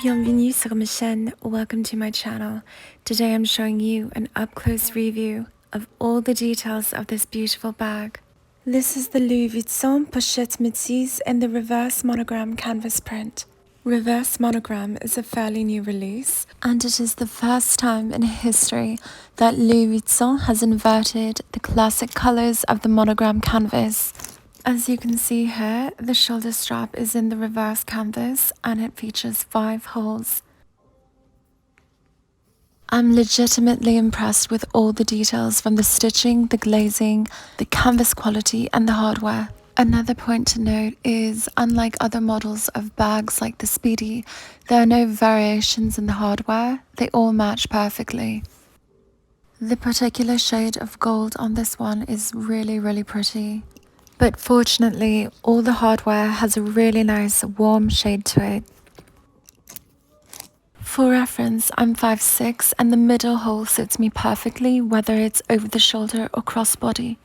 Bienvenue sur ma chaîne, welcome to my channel. Today I'm showing you an up-close review of all the details of this beautiful bag. This is the Louis Vuitton Pochette Metis in the reverse monogram canvas print. Reverse monogram is a fairly new release, and it is the first time in history that Louis Vuitton has inverted the classic colors of the monogram canvas. As you can see here, the shoulder strap is in the reverse canvas and it features 5 holes. I'm legitimately impressed with all the details from the stitching, the glazing, the canvas quality and the hardware. Another point to note is, unlike other models of bags like the Speedy, there are no variations in the hardware, they all match perfectly. The particular shade of gold on this one is really pretty. But fortunately, all the hardware has a really nice warm shade to it. For reference, I'm 5'6" and the middle hole suits me perfectly, whether it's over the shoulder or crossbody.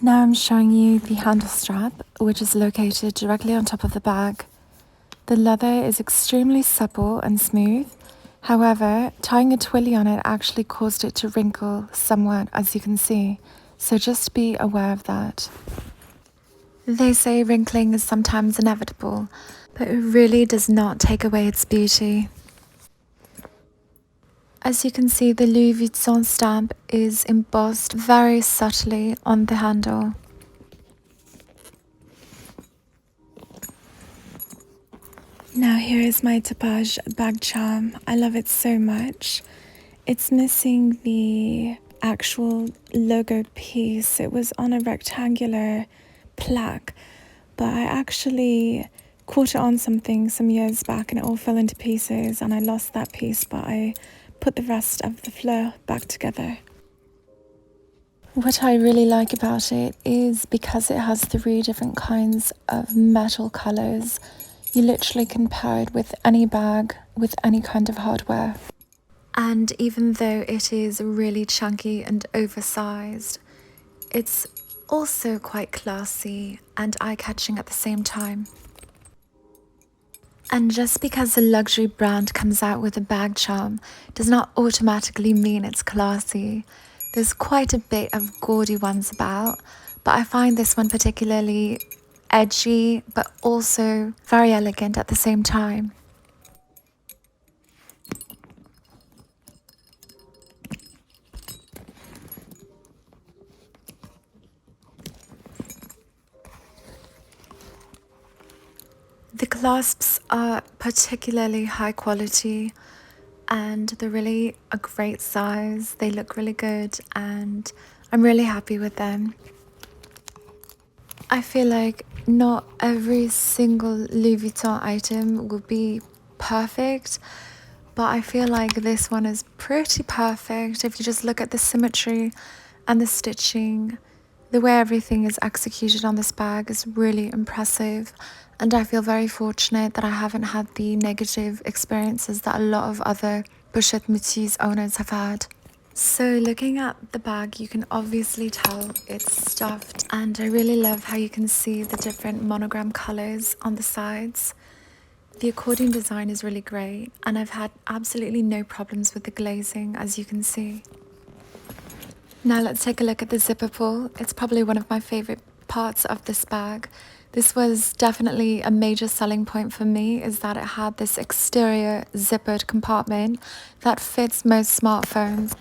Now I'm showing you the handle strap, which is located directly on top of the bag. The leather is extremely supple and smooth. However, tying a twilly on it actually caused it to wrinkle somewhat, as you can see, so just be aware of that. They say wrinkling is sometimes inevitable, but it really does not take away its beauty. As you can see, the Louis Vuitton stamp is embossed very subtly on the handle. Now here is my tapage bag charm. I love it so much. It's missing the actual logo piece. It was on a rectangular plaque, but I actually caught it on something some years back and it all fell into pieces and I lost that piece, but I put the rest of the fleur back together. What I really like about it is because it has 3 different kinds of metal colors. You literally can pair it with any bag, with any kind of hardware. And even though it is really chunky and oversized, it's also quite classy and eye-catching at the same time. And just because a luxury brand comes out with a bag charm does not automatically mean it's classy. There's quite a bit of gaudy ones about, but I find this one particularly edgy, but also very elegant at the same time. The clasps are particularly high quality and they're really a great size. They look really good and I'm really happy with them. I feel like not every single Louis Vuitton item will be perfect, but I feel like this one is pretty perfect. If you just look at the symmetry and the stitching, the way everything is executed on this bag is really impressive, and I feel very fortunate that I haven't had the negative experiences that a lot of other Pochette Metis owners have had. So looking at the bag, you can obviously tell it's stuffed, and I really love how you can see the different monogram colors on the sides. The accordion design is really great, and I've had absolutely no problems with the glazing, as you can see. Now let's take a look at the zipper pull. It's probably one of my favorite parts of this bag. This was definitely a major selling point for me, is that it had this exterior zippered compartment that fits most smartphones.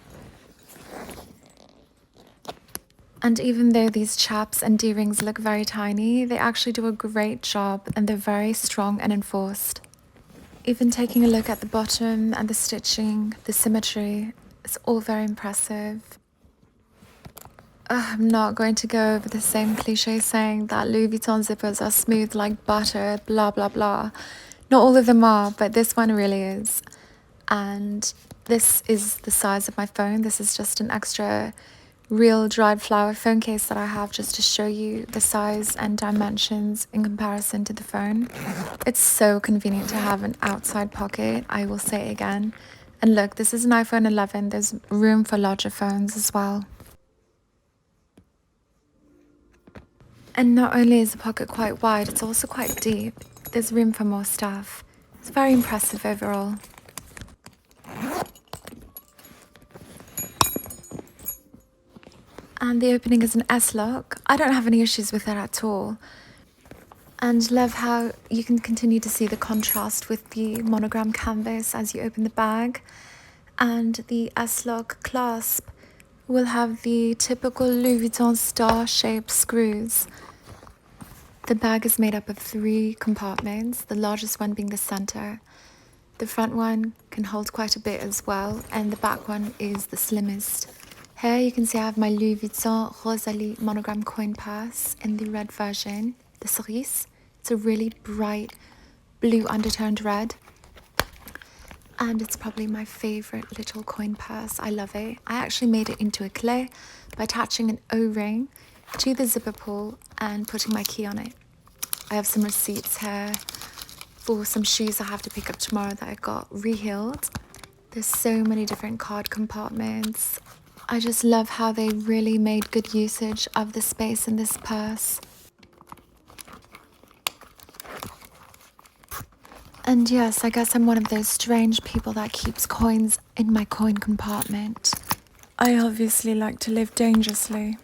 And even though these chaps and D-rings look very tiny, they actually do a great job and they're very strong and enforced. Even taking a look at the bottom and the stitching, the symmetry, it's all very impressive. I'm not going to go over the same cliche saying that Louis Vuitton zippers are smooth like butter, blah blah blah. Not all of them are, but this one really is. And this is the size of my phone. This is just an extra real dried flower phone case that I have just to show you the size and dimensions in comparison to the phone. It's so convenient to have an outside pocket, I will say again. And look, this is an iPhone 11. There's room for larger phones as well. And not only is the pocket quite wide, it's also quite deep. There's room for more stuff. It's very impressive overall. And the opening is an S-lock. I don't have any issues with it at all. And love how you can continue to see the contrast with the monogram canvas as you open the bag. And the S-lock clasp will have the typical Louis Vuitton star-shaped screws. The bag is made up of 3 compartments, the largest one being the center. The front one can hold quite a bit as well, and the back one is the slimmest. Here you can see I have my Louis Vuitton Rosalie monogram coin purse in the red version, the cerise. It's a really bright blue undertoned red. And it's probably my favorite little coin purse. I love it. I actually made it into a clé by attaching an O-ring to the zipper pull and putting my key on it. I have some receipts here for some shoes I have to pick up tomorrow that I got rehealed. There's so many different card compartments. I just love how they really made good usage of the space in this purse. And yes, I guess I'm one of those strange people that keeps coins in my coin compartment. I obviously like to live dangerously.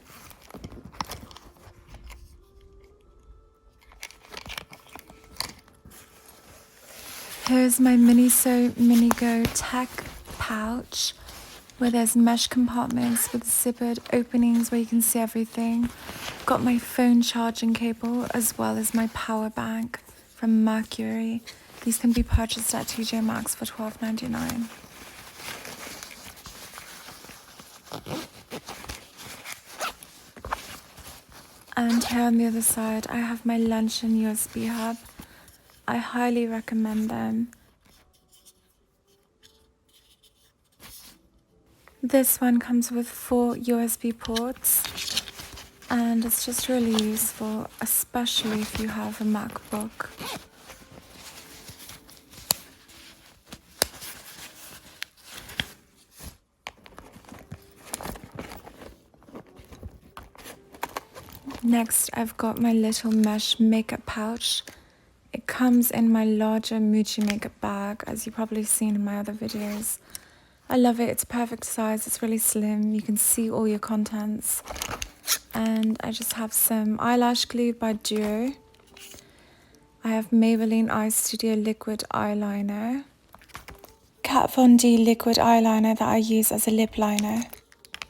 Here's my Miniso Minigo tech pouch, where there's mesh compartments with zippered openings where you can see everything. Got my phone charging cable as well as my power bank from Mercury. These can be purchased at TJ Maxx for $12.99. And here on the other side, I have my Luncheon USB hub. I highly recommend them. This one comes with 4 USB ports, and it's just really useful, especially if you have a MacBook. Next, I've got my little mesh makeup pouch. It comes in my larger Muji makeup bag, as you've probably seen in my other videos. I love it, it's perfect size, it's really slim, you can see all your contents. And I just have some eyelash glue by Duo. I have Maybelline Eye Studio liquid eyeliner. Kat Von D liquid eyeliner that I use as a lip liner.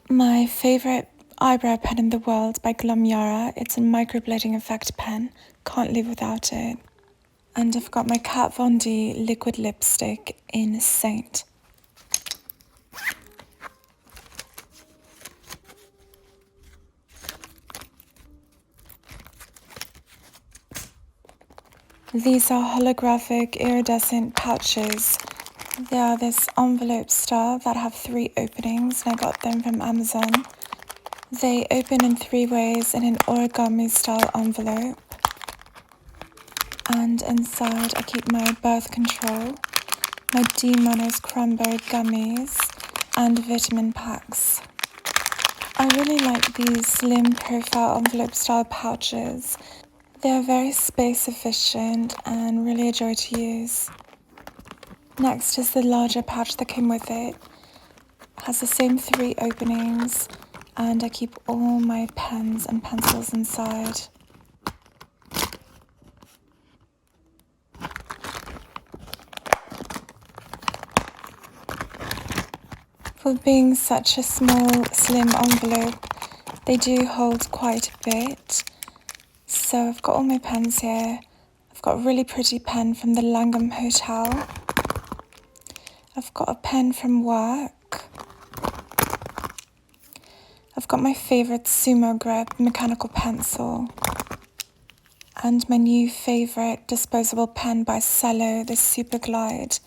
My favourite eyebrow pen in the world by Glomyara. It's a microblading effect pen, can't live without it. And I've got my Kat Von D liquid lipstick in Saint. These are holographic iridescent pouches. They are this envelope style that have 3 openings, and I got them from Amazon. They open in 3 ways in an origami style envelope. And inside I keep my birth control, my D-Monos cranberry gummies, and vitamin packs. I really like these slim profile envelope style pouches. They are very space efficient and really a joy to use. Next is the larger pouch that came with it. It has the same 3 openings, and I keep all my pens and pencils inside. For being such a small, slim envelope, they do hold quite a bit. So I've got all my pens here. I've got a really pretty pen from the Langham Hotel. I've got a pen from work. I've got my favourite Sumo Grip mechanical pencil. And my new favourite disposable pen by Cello, the Super Glide.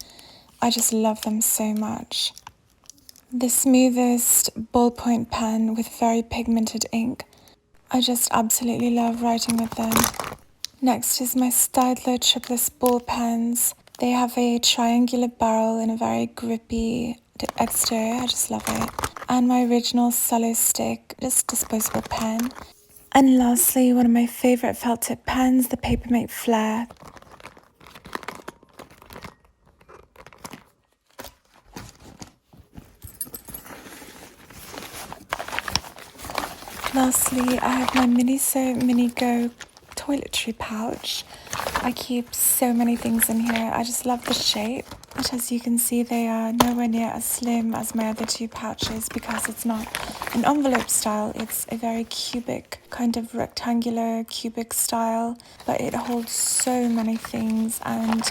I just love them so much. The smoothest ballpoint pen with very pigmented ink. I just absolutely love writing with them. Next is my Staedtler Triplus ball pens. They have a triangular barrel and a very grippy exterior. I just love it. And my original Cello Stick, just disposable pen. And lastly, one of my favourite felt tip pens, the Papermate Flare. Lastly, I have my Miniso Mini Go toiletry pouch. I keep so many things in here. I just love the shape. But as you can see, they are nowhere near as slim as my other two pouches because it's not an envelope style. It's a very cubic, kind of rectangular cubic style, but it holds so many things, and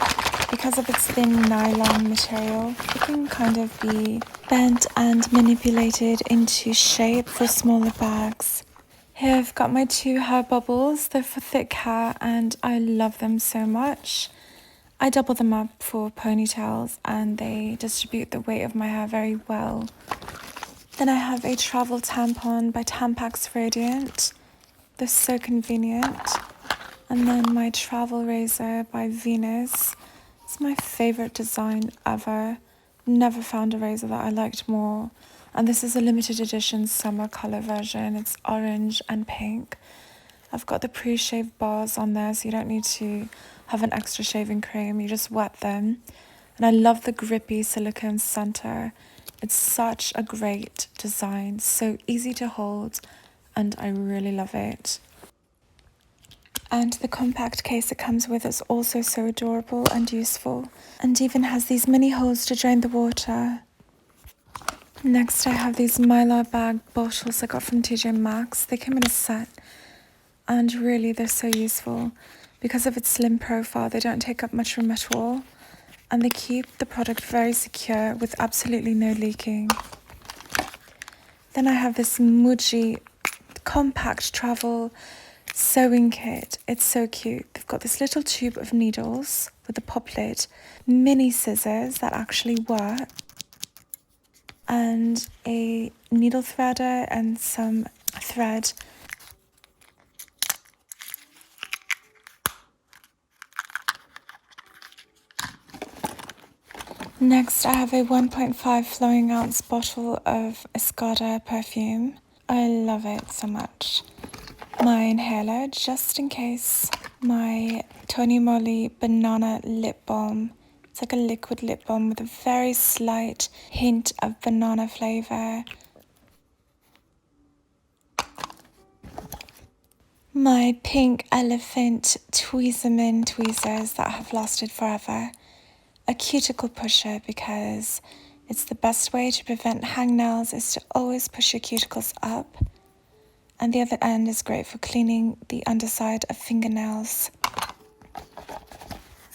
because of its thin nylon material, it can kind of be bent and manipulated into shape for smaller bags. Here I've got my two hair bubbles. They're for thick hair and I love them so much. I double them up for ponytails and they distribute the weight of my hair very well. Then I have a travel tampon by Tampax Radiant. They're so convenient. And then my travel razor by Venus. It's my favorite design ever. Never found a razor that I liked more. And this is a limited edition summer color version. It's orange and pink. I've got the pre-shaved bars on there, so you don't need to have an extra shaving cream. You just wet them. And I love the grippy silicone center. It's such a great design, so easy to hold, and I really love it. And the compact case it comes with is also so adorable and useful, and even has these mini holes to drain the water. Next I have these Mylar bag bottles I got from TJ Maxx. They came in a set, and really they're so useful. Because of its slim profile, they don't take up much room at all, and they keep the product very secure with absolutely no leaking. Then I have this Muji compact travel sewing kit. It's so cute. They've got this little tube of needles with a pop lid, mini scissors that actually work, and a needle threader and some thread. Next, I have a 1.5 flowing ounce bottle of Escada perfume. I love it so much. My inhaler, just in case. My Tony Moly banana lip balm. It's like a liquid lip balm with a very slight hint of banana flavor. My pink elephant tweezerman tweezers that have lasted forever. A cuticle pusher, because it's the best way to prevent hangnails is to always push your cuticles up. And the other end is great for cleaning the underside of fingernails.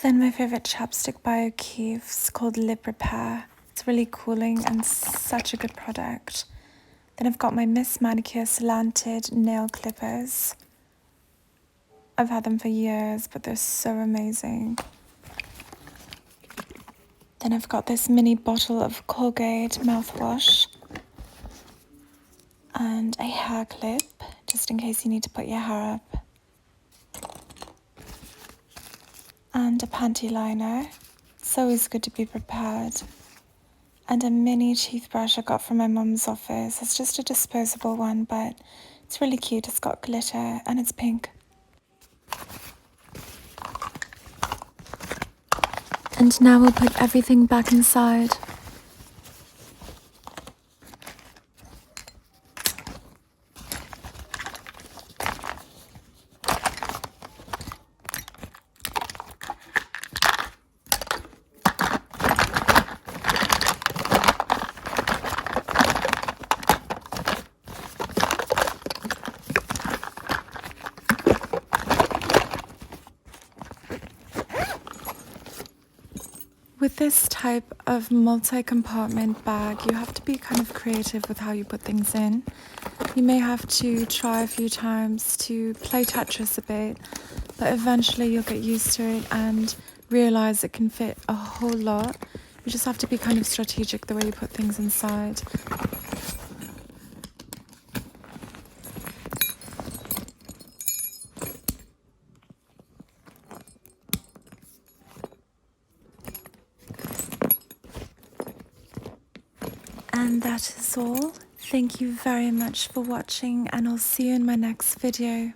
Then my favorite chapstick by O'Keeffe's called Lip Repair. It's really cooling and such a good product. Then I've got my Miss Manicure slanted nail clippers. I've had them for years, but they're so amazing. Then I've got this mini bottle of Colgate mouthwash and a hair clip, just in case you need to put your hair up. And a panty liner. It's always good to be prepared. And a mini toothbrush I got from my mum's office. It's just a disposable one, but it's really cute. It's got glitter and it's pink. And now we'll put everything back inside. With this type of multi-compartment bag, you have to be kind of creative with how you put things in. You may have to try a few times to play Tetris a bit, but eventually you'll get used to it and realize it can fit a whole lot. You just have to be kind of strategic the way you put things inside. And that is all. Thank you very much for watching, and I'll see you in my next video.